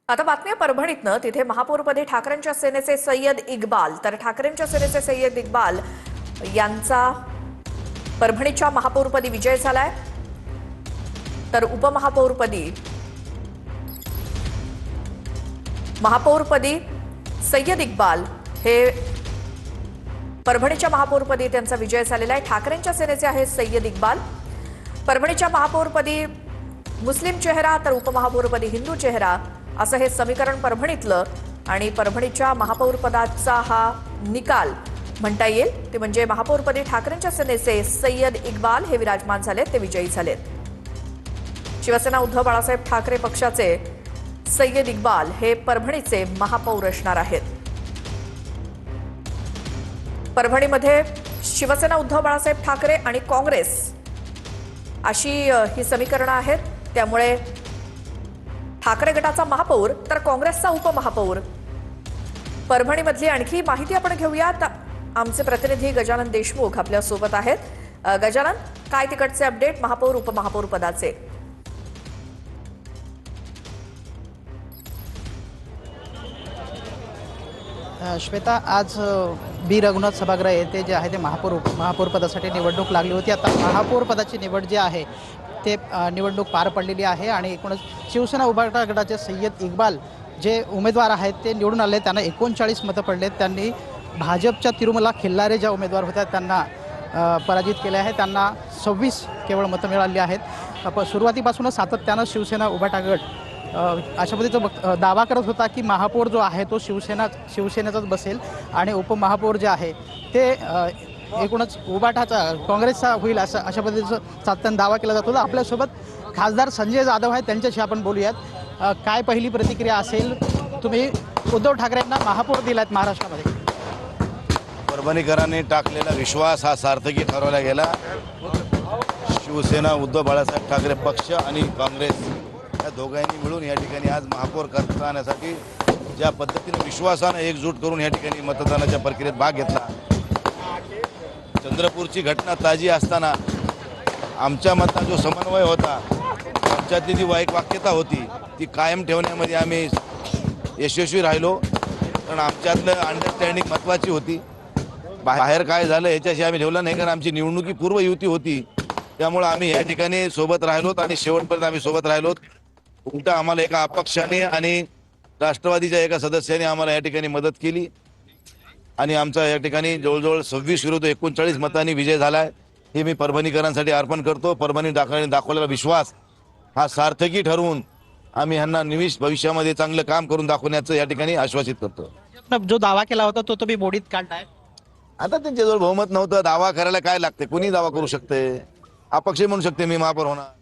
आता बातमी आहे परभणीतनं. तिथे महापौरपदी ठाकरेंच्या सेनेचे सय्यद इक्बाल तर ठाकरेंच्या सेनेचे सय्यद इक्बाल यांचा परभणीच्या महापौरपदी विजय झालाय। तर महापौरपदी सय्यद इक्बाल हे परभणीच्या महापौरपदी त्यांचा विजय झालेला आहे। ठाकरेंच्या सेनेचे आहे सय्यद इक्बाल। परभणीच्या महापौरपदी मुस्लिम चेहरा तर उपमहापौरपदी हिंदू चेहरा असं हे समीकरण परभणीतलं आणि परभणीच्या महापौरपदाचा हा निकाल म्हणता येईल ते म्हणजे महापौरपदी ठाकरेंच्या सेनेचे सय्यद इक्बाल हे विराजमान झालेत, ते विजयी झालेत। शिवसेना उद्धव बाळासाहेब ठाकरे पक्षाचे सय्यद इक्बाल हे परभणीचे महापौर असणार आहेत। परभणीमध्ये शिवसेना उद्धव बाळासाहेब ठाकरे आणि काँग्रेस अशी ही समीकरणं आहेत। त्यामुळे ठाकरे गटाचा महापौर तर काँग्रेसचा उपमहापौर। परभणीमधली आणखी माहिती आपण घेऊयात। आमचे प्रतिनिधी गजानन देशमुख आपल्या सोबत आहेत। गजानन, काय तिकडचे अपडेट महापौर उपमहापौर पदाचे? श्वेता, आज बी रघुनाथ सभागृह येथे जे आहे ते महापौर पदासाठी निवडणूक लागली होती। आता महापौर पदाची निवड जी आहे ते निवडणूक पार पडलेली आहे आणि एकूणच शिवसेना उभाटा गटाचे सय्यद इक्बाल जे उमेदवार आहेत ते निवडून आले। त्यांना 39 मतं पडलेत। त्यांनी भाजपच्या तिरुमला खिल्लारे ज्या उमेदवार होत्या त्यांना पराजित केले आहे। त्यांना 26 केवळ मतं मिळाली आहेत। सुरुवातीपासूनच सातत्यानं शिवसेना उभाटा गट अशा पद्धतीचा दावा करत होता की महापौर जो आहे तो शिवसेनेचाच बसेल आणि उपमहापौर जे आहे ते एकूणच उभाटाचा काँग्रेसचा होईल अशा पद्धतीचा सातत्यानं दावा केला जात होता। आपल्यासोबत खासदार संजय जाधव आहेत, त्यांच्याशी आपण बोलूयात। काय पहिली प्रतिक्रिया असेल? तुम्ही उद्धव ठाकरेंना महापौर दिलात महाराष्ट्रामध्ये, परभणीकरांनी टाकलेला विश्वास हा सार्थकी ठरवला गेला। शिवसेना उद्धव बाळासाहेब ठाकरे पक्ष आणि काँग्रेस या दोघांनी मिळून या ठिकाणी आज महापौर करण्यासाठी ज्या पद्धतीने विश्वासाने एकजूट करून या ठिकाणी मतदानाच्या प्रक्रियेत भाग घेतला। चंद्रपूरची घटना ताजी असताना आमच्या मधला जो समन्वय होता, आमच्यातली जी वाक्यता होती ती कायम ठेवण्यामध्ये आम्ही यशस्वी राहिलो। कारण आमच्यातलं अंडरस्टँडिंग महत्त्वाची होती। बाहेर काय झालं याच्याशी आम्ही ठेवलं नाही, कारण आमची निवडणुकी पूर्व युती होती। त्यामुळे आम्ही या ठिकाणी सोबत राहिलोत आणि शेवटपर्यंत आम्ही सोबत राहिलोत। उलटा आम्हाला एका अपक्षाने आणि राष्ट्रवादीच्या एका सदस्याने आम्हाला या ठिकाणी मदत केली आणि आमचा या ठिकाणी जवळजवळ 26 विरुद्ध 39 मतांनी विजय झालाय। हे मी परभणीकरांसाठी अर्पण करतो। परभणी दाखवलेला विश्वास हा सार्थकी ठरवून आम्ही ह्यांना भविष्यामध्ये चांगलं काम करून दाखवण्याचं या ठिकाणी आश्वासित करतो। जो दावा केला होता तो तुम्ही मोडीत काढलाय। आता त्यांच्याजवळ बहुमत नव्हतं, दावा करायला काय लागते? कोणी दावा करू शकते? अपक्ष म्हणू शकते मी महापौर होणार।